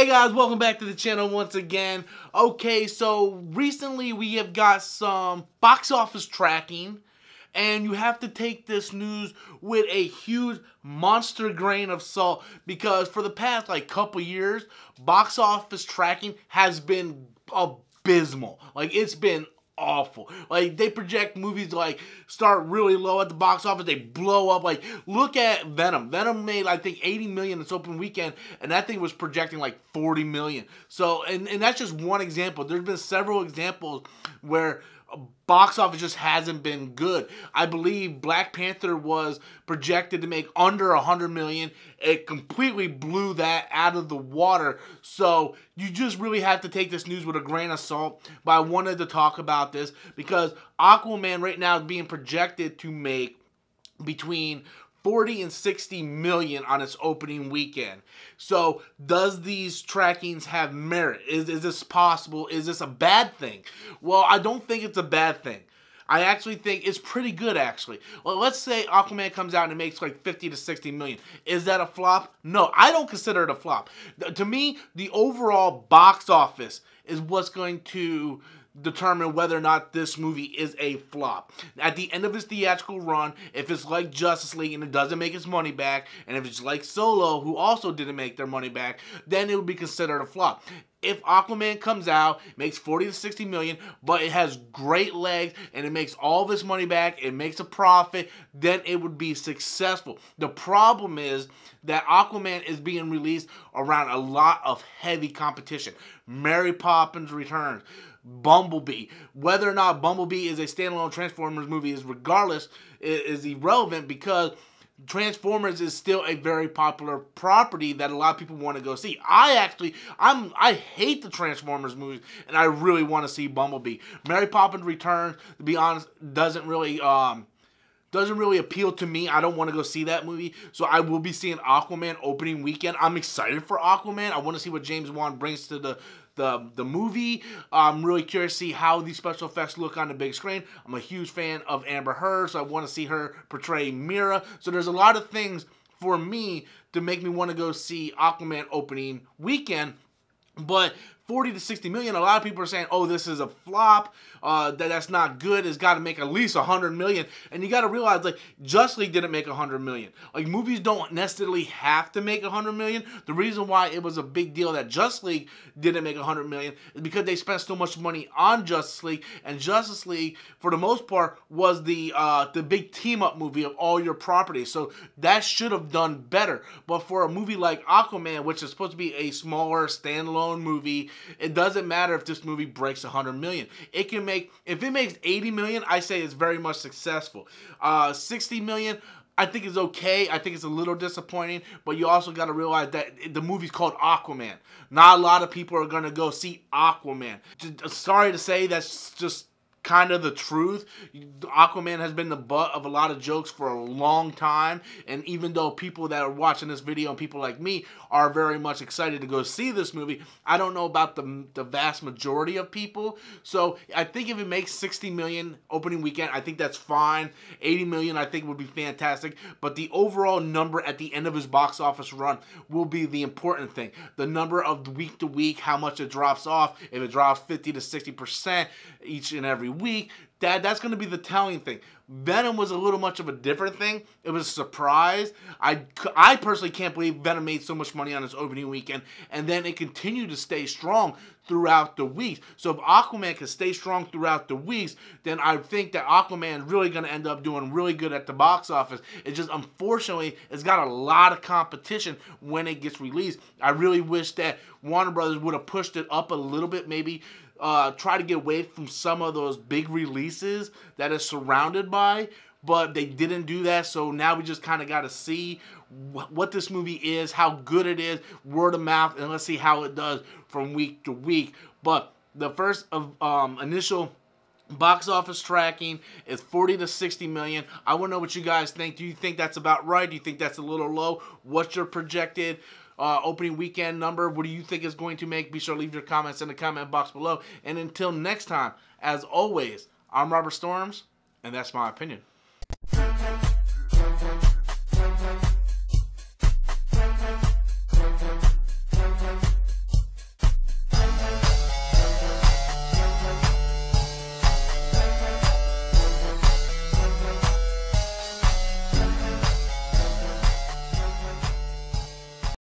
Hey guys, welcome back to the channel once again. Okay, so recently we have got some box office tracking, and you have to take this news with a huge monster grain of salt because for the past couple years, box office tracking has been abysmal. It's been awful. They project movies start really low at the box office, they blow up. Look at Venom. Venom made I think 80 million its open weekend, and that thing was projecting 40 million. So and that's just one example. There's been several examples where box office just hasn't been good. I believe Black Panther was projected to make under 100 million. It completely blew that out of the water. So you just really have to take this news with a grain of salt. But I wanted to talk about this because Aquaman right now is being projected to make between 40 and 60 million on its opening weekend. So does these trackings have merit? Is this possible? Is this a bad thing? Well, I don't think it's a bad thing. I actually think it's pretty good, actually. Well, let's say Aquaman comes out and it makes 50 to 60 million. Is that a flop? No, I don't consider it a flop. To me, the overall box office is what's going to determine whether or not this movie is a flop. At the end of its theatrical run, if it's like Justice League and it doesn't make its money back, and if it's like Solo, who also didn't make their money back, then it would be considered a flop. If Aquaman comes out, makes 40 to 60 million, but it has great legs and it makes all of its money back, it makes a profit, then it would be successful. The problem is that Aquaman is being released around a lot of heavy competition. Mary Poppins Returns, Bumblebee. Whether or not Bumblebee is a standalone Transformers movie is irrelevant because Transformers is still a very popular property that a lot of people want to go see. I hate the Transformers movies, and I really want to see Bumblebee. Mary Poppins Returns, to be honest, doesn't really appeal to me. I don't want to go see that movie. So I will be seeing Aquaman opening weekend. I'm excited for Aquaman. I want to see what James Wan brings to the movie. I'm really curious to see how these special effects look on the big screen. I'm a huge fan of Amber Heard, so I want to see her portray Mira. So there's a lot of things for me to make me want to go see Aquaman opening weekend. But 40 to 60 million, a lot of people are saying, oh, this is a flop, that's not good, it's got to make at least 100 million. And you got to realize, Justice League didn't make 100 million. Movies don't necessarily have to make 100 million. The reason why it was a big deal that Justice League didn't make 100 million is because they spent so much money on Justice League, and Justice League, for the most part, was the big team-up movie of all your properties. So that should have done better. But for a movie like Aquaman, which is supposed to be a smaller, standalone movie, it doesn't matter if this movie breaks 100 million. It can make, if it makes 80 million, I say it's very much successful. 60 million, I think is okay. I think it's a little disappointing, but you also got to realize that the movie's called Aquaman. Not a lot of people are going to go see Aquaman. Sorry to say, that's just kind of the truth. Aquaman has been the butt of a lot of jokes for a long time, and even though people that are watching this video and people like me are very much excited to go see this movie, I don't know about the vast majority of people. So I think if it makes 60 million opening weekend, I think that's fine. 80 million I think would be fantastic, but the overall number at the end of his box office run will be the important thing. The number of week to week, how much it drops off. If it drops 50 to 60% each and every week, that's going to be the telling thing. Venom was a little much of a different thing. It was a surprise. I personally can't believe Venom made so much money on its opening weekend, and then it continued to stay strong throughout the weeks. So if Aquaman can stay strong throughout the weeks, then I think that Aquaman is really going to end up doing really good at the box office. It's just, unfortunately, it's got a lot of competition when it gets released. I really wish that Warner Brothers would have pushed it up a little bit, maybe try to get away from some of those big releases that it's surrounded by, but they didn't do that. So now we just kind of got to see what this movie is, how good it is, word of mouth, and let's see how it does from week to week. But the first initial box office tracking is 40 to 60 million. I want to know what you guys think. Do you think that's about right? Do you think that's a little low? What's your projected opening weekend number? What do you think is going to make? Be sure to leave your comments in the comment box below. And until next time, as always, I'm Robert Storms, and that's my opinion.